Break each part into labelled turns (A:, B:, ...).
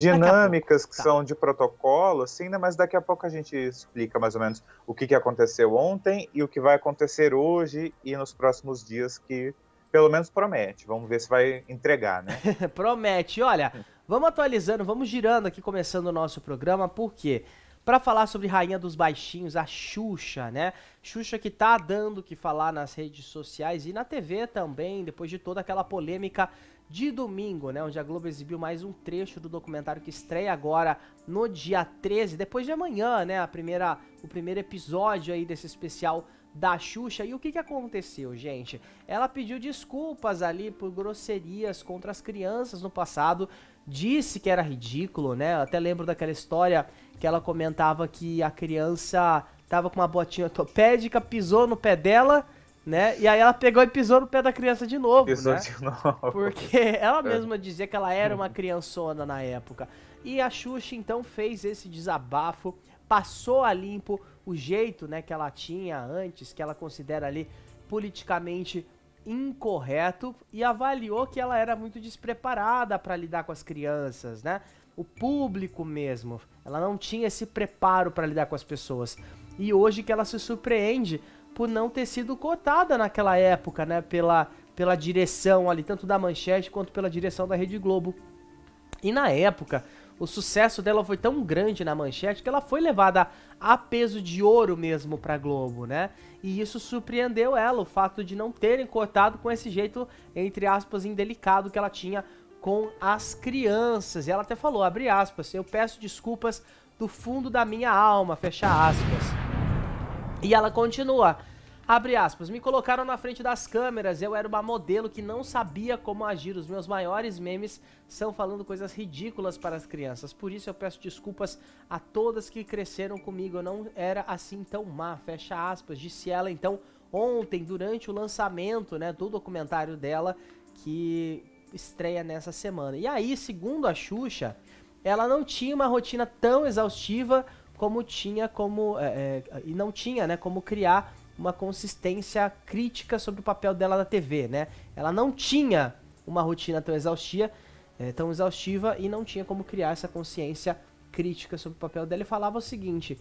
A: Daqui a pouco,
B: dinâmicas que
A: tá.
B: são de protocolo, assim, né? Mas daqui a pouco a gente explica mais ou menos o que aconteceu ontem e o que vai acontecer hoje e nos próximos dias, que pelo menos promete. Vamos ver se vai entregar, né?
A: Promete. Olha, vamos atualizando, vamos girando aqui, começando o nosso programa, por quê? Pra falar sobre Rainha dos Baixinhos, a Xuxa, né? Xuxa que tá dando o que falar nas redes sociais e na TV também, depois de toda aquela polêmica de domingo, né? Onde a Globo exibiu mais um trecho do documentário que estreia agora no dia 13, depois de amanhã, né? O primeiro episódio aí desse especial da Xuxa. E o que aconteceu, gente? Ela pediu desculpas ali por grosserias contra as crianças no passado, disse que era ridículo, né? Eu até lembro daquela história que ela comentava que a criança tava com uma botinha ortopédica, pisou no pé dela, né? E aí ela pegou e pisou no pé da criança de novo,
B: Pisou
A: né?
B: de novo.
A: Porque ela mesma dizia que ela era uma criançona na época. E a Xuxa então fez esse desabafo, passou a limpo o jeito, né, que ela tinha antes, que ela considera ali politicamente incorreto, e avaliou que ela era muito despreparada para lidar com as crianças, né? O público mesmo. Ela não tinha esse preparo para lidar com as pessoas. E hoje que ela se surpreende por não ter sido cotada naquela época, né, pela direção ali, tanto da Manchete quanto pela direção da Rede Globo. E na época, o sucesso dela foi tão grande na Manchete que ela foi levada a peso de ouro mesmo pra Globo, né? E isso surpreendeu ela, o fato de não terem cortado com esse jeito, entre aspas, indelicado que ela tinha com as crianças. E ela até falou, abre aspas, eu peço desculpas do fundo da minha alma, fecha aspas. E ela continua, abre aspas, me colocaram na frente das câmeras, eu era uma modelo que não sabia como agir, os meus maiores memes são falando coisas ridículas para as crianças, por isso eu peço desculpas a todas que cresceram comigo, eu não era assim tão má, fecha aspas, disse ela então ontem, durante o lançamento, né, do documentário dela, que estreia nessa semana. E aí, segundo a Xuxa, ela não tinha uma rotina tão exaustiva como tinha e não tinha, né, como criar uma consistência crítica sobre o papel dela na TV, né? Ela não tinha uma rotina tão exaustiva e não tinha como criar essa consciência crítica sobre o papel dela. E falava o seguinte,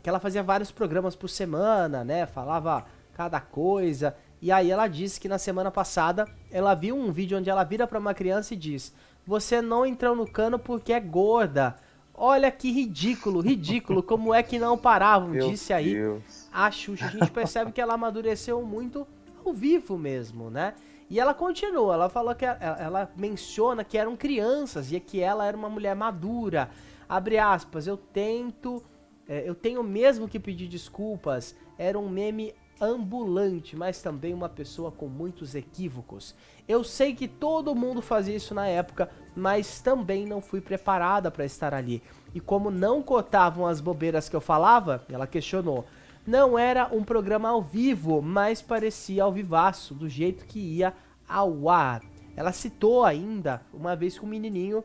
A: que ela fazia vários programas por semana, né? Falava cada coisa. E aí ela disse que na semana passada ela viu um vídeo onde ela vira para uma criança e diz: "Você não entrou no cano porque é gorda. Olha que ridículo, ridículo, como é que não paravam?"
B: Meu
A: Disse aí
B: Deus.
A: a Xuxa. A gente percebe que ela amadureceu muito ao vivo mesmo, né? E ela continua, ela falou que ela menciona que eram crianças e que ela era uma mulher madura. Abre aspas, eu tenho mesmo que pedir desculpas, era um meme ambulante, mas também uma pessoa com muitos equívocos. Eu sei que todo mundo fazia isso na época, mas também não fui preparada para estar ali. E como não cotavam as bobeiras que eu falava, ela questionou. Não era um programa ao vivo, mas parecia ao vivaço, do jeito que ia ao ar. Ela citou ainda, uma vez que um menininho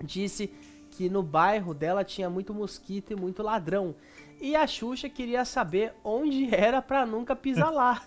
A: disse que no bairro dela tinha muito mosquito e muito ladrão. E a Xuxa queria saber onde era pra nunca pisar lá.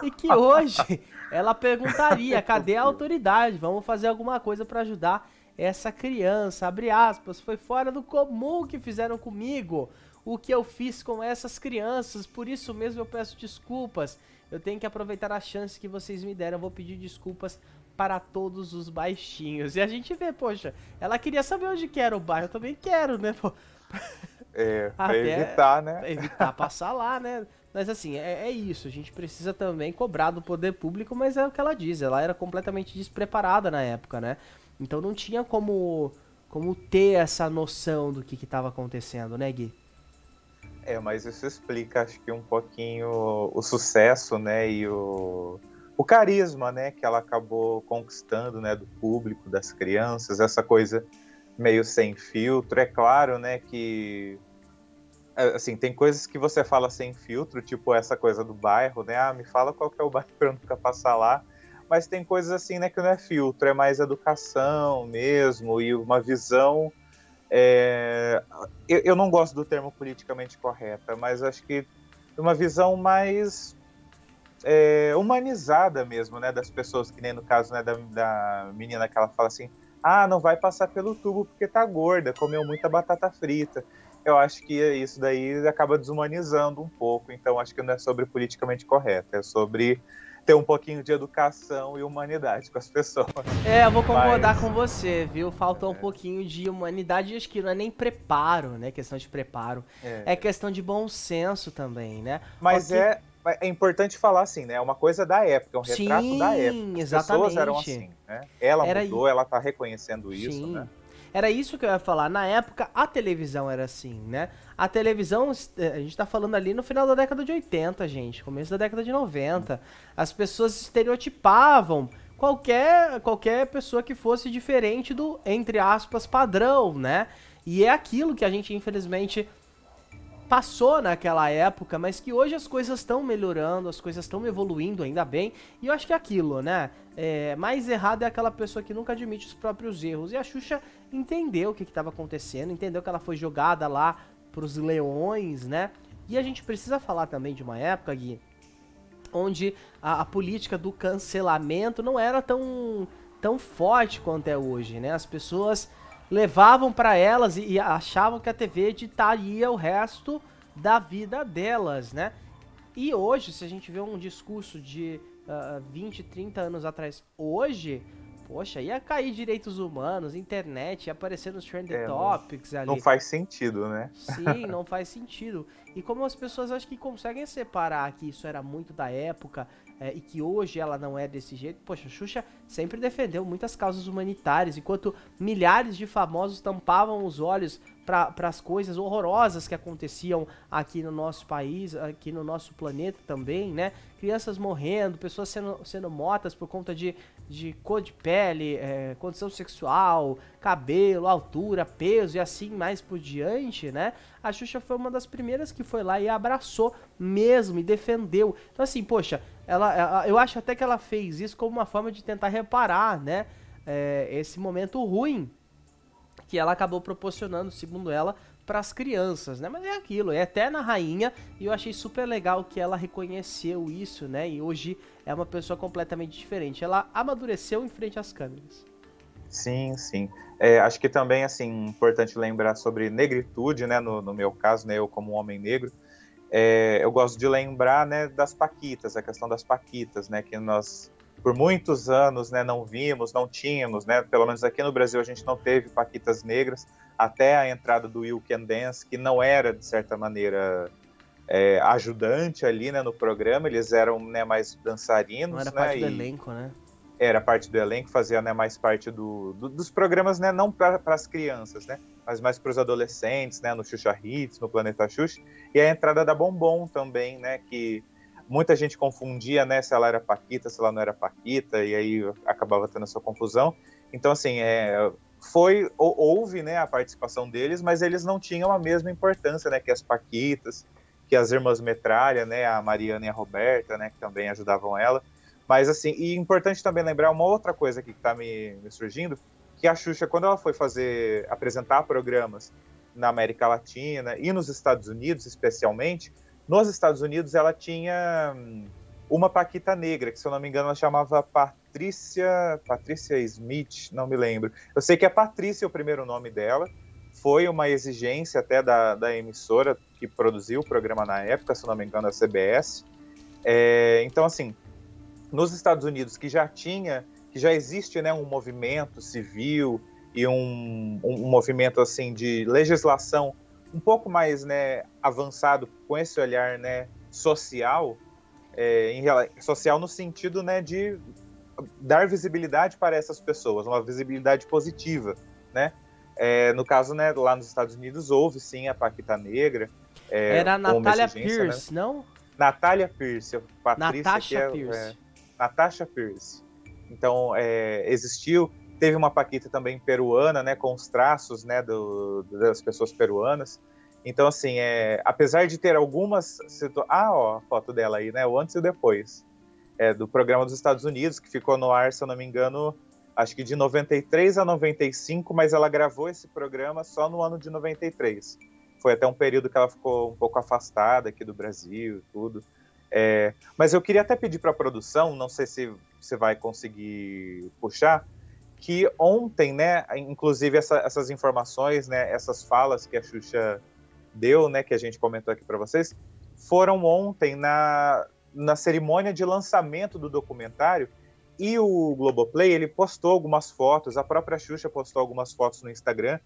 A: E que hoje ela perguntaria, cadê a autoridade? Vamos fazer alguma coisa pra ajudar essa criança. Abre aspas, foi fora do comum que fizeram comigo. O que eu fiz com essas crianças, por isso mesmo eu peço desculpas. Eu tenho que aproveitar a chance que vocês me deram. Eu vou pedir desculpas para todos os baixinhos. E a gente vê, poxa, ela queria saber onde que era o bairro. Eu também quero, né, pô?
B: Pra
A: Até
B: evitar, né?
A: pra evitar passar lá, né? Mas assim, é isso. A gente precisa também cobrar do poder público, mas é o que ela diz. Ela era completamente despreparada na época, né? Então não tinha como ter essa noção do que estava acontecendo, né, Gui?
B: Mas isso explica, acho que um pouquinho o sucesso, né, e o carisma, né, que ela acabou conquistando, né, do público, das crianças, essa coisa meio sem filtro. É claro, né, que assim, tem coisas que você fala sem filtro, tipo essa coisa do bairro, né, me fala qual que é o bairro pra eu nunca passar lá, mas tem coisas assim, né, que não é filtro, é mais educação mesmo, e uma visão. Eu não gosto do termo politicamente correta, mas acho que uma visão mais humanizada mesmo, né, das pessoas, que nem no caso, né, da menina, que ela fala assim, ah, não vai passar pelo tubo porque tá gorda, comeu muita batata frita. Eu acho que isso daí acaba desumanizando um pouco, então acho que não é sobre politicamente correto, é sobre ter um pouquinho de educação e humanidade com as pessoas.
A: Eu vou concordar
B: Mas
A: com você, viu? Faltou um pouquinho de humanidade, acho que não é nem preparo, né? Questão de preparo. É
B: é,
A: questão de bom senso também, né?
B: mas
A: Ok.
B: é importante falar assim, né? É uma coisa da época, é um retrato da época.
A: Sim,
B: As pessoas eram
A: exatamente.
B: assim, né? Ela
A: Era aí.
B: mudou, ela tá reconhecendo isso, né?
A: Sim. Era isso que eu ia falar. Na época, a televisão era assim, né? A televisão, a gente tá falando ali no final da década de 80, gente, começo da década de 90. As pessoas estereotipavam qualquer pessoa que fosse diferente do, entre aspas, padrão, né? E é aquilo que a gente, infelizmente, passou naquela época, mas que hoje as coisas estão melhorando, as coisas estão evoluindo, ainda bem. E eu acho que é aquilo, né? Mais errado é aquela pessoa que nunca admite os próprios erros. E a Xuxa entendeu o que estava acontecendo, entendeu que ela foi jogada lá pros leões, né? E a gente precisa falar também de uma época, Gui, onde a política do cancelamento não era tão forte quanto é hoje, né? As pessoas levavam para elas e achavam que a TV ditaria o resto da vida delas, né? E hoje, se a gente vê um discurso de 20, 30 anos atrás, hoje, poxa, ia cair direitos humanos, internet, ia aparecer nos trending
B: Não,
A: topics
B: não
A: ali.
B: faz sentido, né?
A: Sim, não faz sentido. E como as pessoas acho que conseguem separar que isso era muito da época e que hoje ela não é desse jeito. Poxa, a Xuxa sempre defendeu muitas causas humanitárias, enquanto milhares de famosos tampavam os olhos para as coisas horrorosas que aconteciam aqui no nosso país, aqui no nosso planeta também, né? Crianças morrendo, pessoas sendo mortas por conta de cor de pele, condição sexual, cabelo, altura, peso e assim mais por diante, né? A Xuxa foi uma das primeiras que foi lá e abraçou mesmo e defendeu. Então assim, poxa, eu acho até que ela fez isso como uma forma de tentar reparar, né? Esse momento ruim que ela acabou proporcionando, segundo ela, para as crianças, né? Mas é aquilo, é eterna rainha e eu achei super legal que ela reconheceu isso, né? E hoje é uma pessoa completamente diferente. Ela amadureceu em frente às câmeras.
B: Sim, sim. Acho que também, assim, importante lembrar sobre negritude, né? No meu caso, né? Eu como um homem negro, eu gosto de lembrar, né? Das paquitas, a questão das paquitas, né? Que nós, por muitos anos, né? Não vimos, não tínhamos, né? Pelo menos aqui no Brasil a gente não teve paquitas negras até a entrada do You Can Dance, que não era, de certa maneira, ajudante ali, né? No programa, eles eram, né? Mais
A: Não
B: dançarinos,
A: era
B: né?
A: parte do
B: E
A: elenco, né?
B: era parte do elenco, fazia, né, mais parte dos programas, né, não para as crianças, né, mas mais para os adolescentes, né, no Xuxa Hits, no Planeta Xuxa, e a entrada da Bombom também, né, que muita gente confundia, né, se ela era Paquita, se ela não era Paquita, e aí acabava tendo essa confusão. Então, assim, houve, né, a participação deles, mas eles não tinham a mesma importância, né, que as Paquitas, que as irmãs Metralha, né, a Mariana e a Roberta, né, que também ajudavam ela. Mas, assim, e importante também lembrar uma outra coisa aqui que está me surgindo, que a Xuxa, quando ela foi apresentar programas na América Latina e nos Estados Unidos, especialmente, nos Estados Unidos ela tinha uma Paquita negra, que se eu não me engano ela chamava Patrícia Smith, não me lembro. Eu sei que é Patrícia o primeiro nome dela, foi uma exigência até da emissora que produziu o programa na época, se eu não me engano a CBS. Então, assim, nos Estados Unidos, que já existe, né, um movimento civil e um movimento assim de legislação um pouco mais, né, avançado com esse olhar, né, social, social no sentido, né, de dar visibilidade para essas pessoas, uma visibilidade positiva, né? No caso, né, lá nos Estados Unidos houve sim a Paquita Negra,
A: Era a
B: como uma
A: Natália
B: exigência, né?
A: Pierce, não?
B: Natália Pierce, Patrícia que
A: Natasha Pierce.
B: Natasha Pierce. Então, existiu, teve uma Paquita também peruana, né, com os traços, né, das pessoas peruanas. Então, assim, apesar de ter algumas... ó, a foto dela aí, né, o antes e o depois. Do programa dos Estados Unidos, que ficou no ar, se eu não me engano, acho que de 93 a 95, mas ela gravou esse programa só no ano de 93. Foi até um período que ela ficou um pouco afastada aqui do Brasil e tudo. Mas eu queria até pedir para a produção, não sei se você vai conseguir puxar, que ontem, né, inclusive essas informações, né, essas falas que a Xuxa deu, né, que a gente comentou aqui para vocês, foram ontem na cerimônia de lançamento do documentário, e o Globoplay, ele postou algumas fotos, a própria Xuxa postou algumas fotos no Instagram,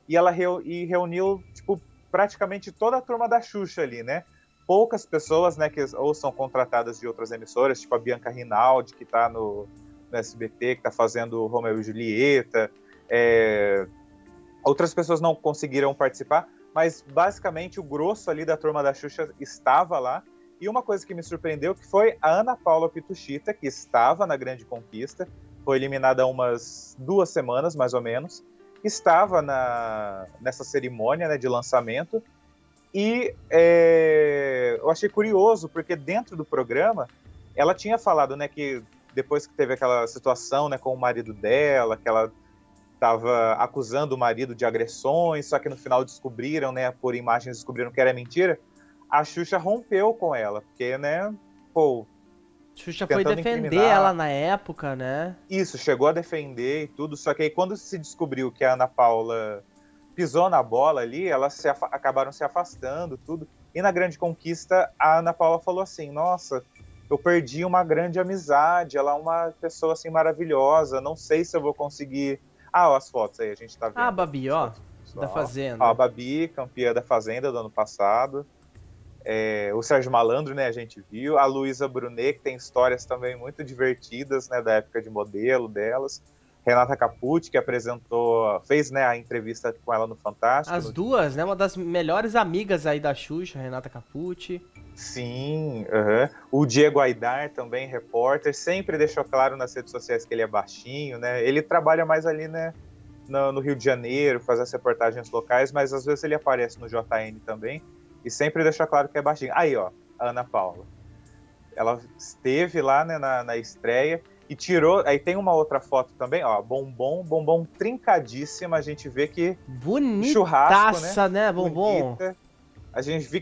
B: e ela reuniu, tipo, praticamente toda a turma da Xuxa ali, né? Poucas pessoas, né, que ou são contratadas de outras emissoras, tipo a Bianca Rinaldi, que tá no SBT, que tá fazendo Romeu e Julieta, outras pessoas não conseguiram participar, mas basicamente o grosso ali da turma da Xuxa estava lá. E uma coisa que me surpreendeu que foi a Ana Paula Pituchita, que estava na Grande Conquista, foi eliminada há umas 2 semanas, mais ou menos, estava nessa cerimônia, né, de lançamento, e eu achei curioso, porque dentro do programa, ela tinha falado, né, que depois que teve aquela situação, né, com o marido dela, que ela estava acusando o marido de agressões, só que no final descobriram, né, por imagens descobriram que era mentira, a Xuxa rompeu com ela, porque, né, pô...
A: Xuxa foi defender ela na época, né?
B: Isso, chegou a defender e tudo, só que aí quando se descobriu que a Ana Paula pisou na bola ali, elas acabaram se afastando, tudo. E na Grande Conquista, a Ana Paula falou assim, nossa, eu perdi uma grande amizade, ela é uma pessoa, assim, maravilhosa, não sei se eu vou conseguir... Ah, ó, as fotos aí, a gente tá vendo.
A: Ah, a Babi, ó, da Fazenda.
B: Ó, a Babi, campeã da Fazenda do ano passado. O Sérgio Malandro, né, a gente viu. A Luísa Brunet, que tem histórias também muito divertidas, né, da época de modelo delas. Renata Capucci, que fez, né, a entrevista com ela no Fantástico.
A: As duas, né, uma das melhores amigas aí da Xuxa, Renata Capucci.
B: Sim, o Diego Aidar também, repórter, sempre deixou claro nas redes sociais que ele é baixinho, né, ele trabalha mais ali, né, no Rio de Janeiro, faz as reportagens locais, mas às vezes ele aparece no JN também, e sempre deixa claro que é baixinho. Aí, ó, a Ana Paula, ela esteve lá, né, na estreia, e tirou, aí tem uma outra foto também, ó, bombom trincadíssima, a gente vê que
A: bonitaça, né, bombom?
B: Bonita. A gente vê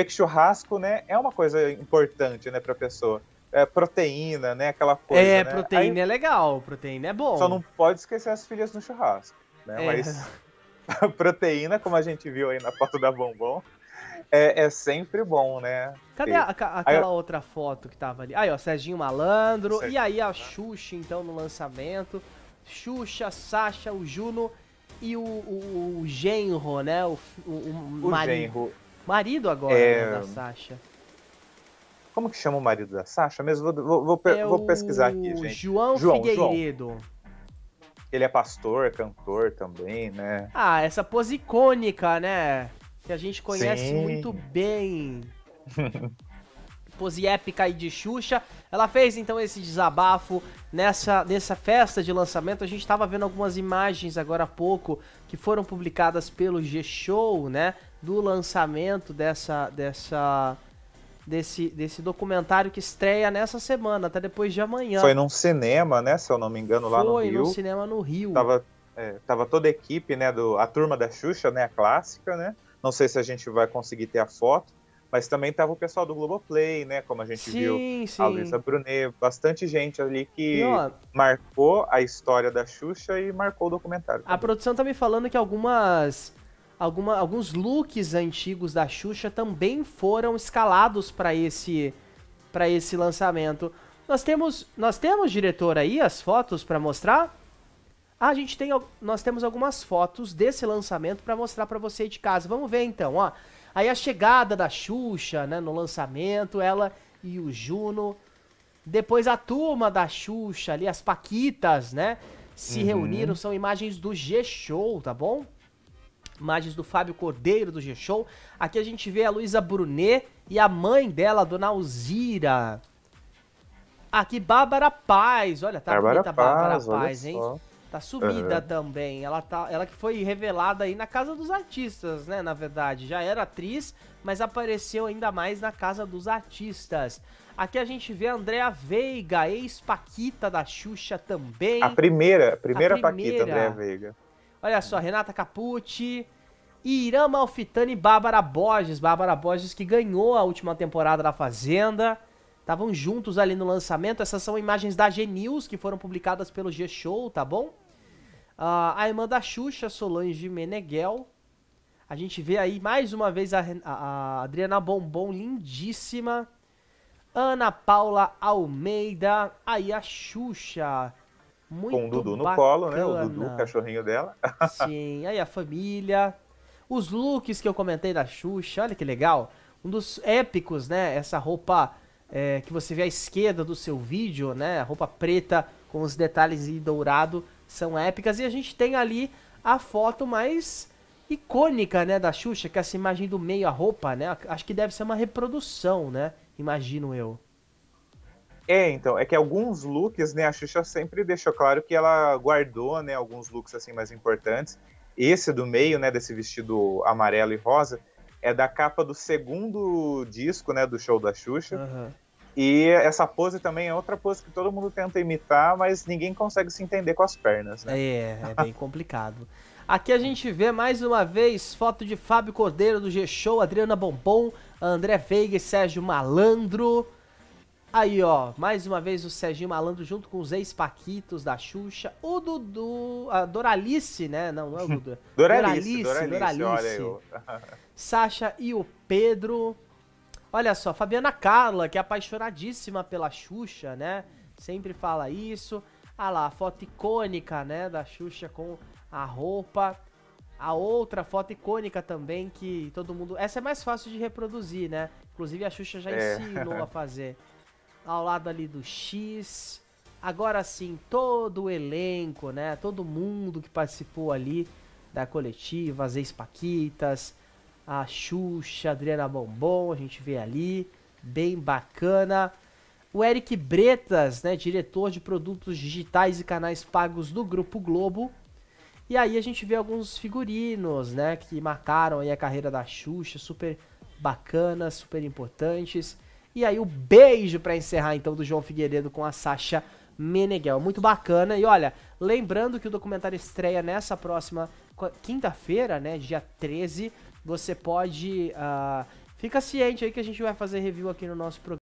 B: que churrasco, né, é uma coisa importante, né, pra pessoa. Proteína, né, aquela coisa, né?
A: Proteína aí, é legal, proteína é bom.
B: Só não pode esquecer as filhas no churrasco, né, mas proteína, como a gente viu aí na foto da Bombom, é sempre bom, né?
A: Cadê aquela outra foto que tava ali? Aí, ó, Serginho Malandro, e aí a Xuxa, então, no lançamento. Xuxa, Sasha, o Juno e o genro, né? O marido. Marido agora, né, da Sasha.
B: Como que chama o marido da Sasha? Mesmo vou pesquisar aqui, gente.
A: João Figueiredo.
B: Ele é pastor, cantor também, né?
A: Ah, essa pose icônica, né? Que a gente conhece
B: Sim.
A: muito bem. Pose épica aí de Xuxa. Ela fez então esse desabafo nessa festa de lançamento. A gente tava vendo algumas imagens agora há pouco que foram publicadas pelo G-Show, né? Do lançamento desse documentário que estreia nessa semana, até depois de amanhã.
B: Foi num cinema, né? Se eu não me engano, lá no Rio.
A: Foi num cinema no Rio.
B: Tava toda a equipe, né? A turma da Xuxa, né? A clássica, né? Não sei se a gente vai conseguir ter a foto, mas também tava o pessoal do Globoplay, né? Como a gente viu, a Luísa Brunet, bastante gente ali que marcou a história da Xuxa e marcou o documentário também.
A: A produção tá me falando que alguns looks antigos da Xuxa também foram escalados para esse lançamento. Nós temos, diretor, aí as fotos para mostrar? Ah, nós temos algumas fotos desse lançamento para mostrar para você aí de casa. Vamos ver então, ó. Aí a chegada da Xuxa, né, no lançamento, ela e o Juno. Depois a turma da Xuxa ali, as Paquitas, né, se reuniram. São imagens do G-Show, tá bom? Imagens do Fábio Cordeiro do G-Show. Aqui a gente vê a Luísa Brunet e a mãe dela, a Dona Alzira. Aqui Bárbara Paz. Olha, tá bonita a Bárbara Paz, hein? Tá sumida também. Ela que foi revelada aí na Casa dos Artistas, né? Na verdade, já era atriz, mas apareceu ainda mais na Casa dos Artistas. Aqui a gente vê a Andréa Veiga, ex-Paquita da Xuxa também.
B: A primeira Paquita, Andréa Veiga.
A: Olha só, Renata Capucci, Irã Malfitani e Bárbara Borges. Bárbara Borges que ganhou a última temporada da Fazenda. Estavam juntos ali no lançamento. Essas são imagens da G-News que foram publicadas pelo G-Show, tá bom? A irmã da Xuxa, Solange Meneghel. A gente vê aí mais uma vez a Adriana Bombom, lindíssima. Ana Paula Almeida. Aí a Xuxa. Muito
B: Com o Dudu no
A: bacana.
B: colo, né? O Dudu, cachorrinho dela.
A: Sim, aí a família. Os looks que eu comentei da Xuxa, olha que legal. Um dos épicos, né? Essa roupa que você vê à esquerda do seu vídeo, né? A roupa preta com os detalhes em dourado são épicas. E a gente tem ali a foto mais icônica, né? Da Xuxa, que é essa imagem do meio, a roupa, né? Acho que deve ser uma reprodução, né? Imagino eu.
B: Então, é que alguns looks, né, a Xuxa sempre deixou claro que ela guardou, né, alguns looks, assim, mais importantes. Esse do meio, né, desse vestido amarelo e rosa, é da capa do segundo disco, né, do show da Xuxa.
A: Uhum.
B: E essa pose também é outra pose que todo mundo tenta imitar, mas ninguém consegue se entender com as pernas, né?
A: É bem complicado. Aqui a gente vê mais uma vez foto de Fábio Cordeiro do G-Show, Adriana Bombom, André Veiga e Sérgio Malandro. Aí, ó, mais uma vez o Serginho Malandro junto com os ex-paquitos da Xuxa. O Dudu, a Doralice, né? Não é o Dudu.
B: Doralice, olha eu.
A: Sasha e o Pedro. Olha só, Fabiana Carla, que é apaixonadíssima pela Xuxa, né? Sempre fala isso. Ah lá, a foto icônica, né, da Xuxa com a roupa. A outra foto icônica também que todo mundo... Essa é mais fácil de reproduzir, né? Inclusive a Xuxa já ensinou a fazer. Ao lado ali do X. Agora sim, todo o elenco, né? Todo mundo que participou ali da coletiva, as ex-paquitas, a Xuxa, a Adriana Bombom, a gente vê ali, bem bacana. O Eric Bretas, né? Diretor de produtos digitais e canais pagos do Grupo Globo. E aí a gente vê alguns figurinos, né? Que marcaram aí a carreira da Xuxa, super bacanas, super importantes. E aí o beijo pra encerrar então do João Figueiredo com a Sasha Meneghel. Muito bacana. E olha, lembrando que o documentário estreia nessa próxima quinta-feira, né, dia 13. Você pode... fica ciente aí que a gente vai fazer review aqui no nosso programa.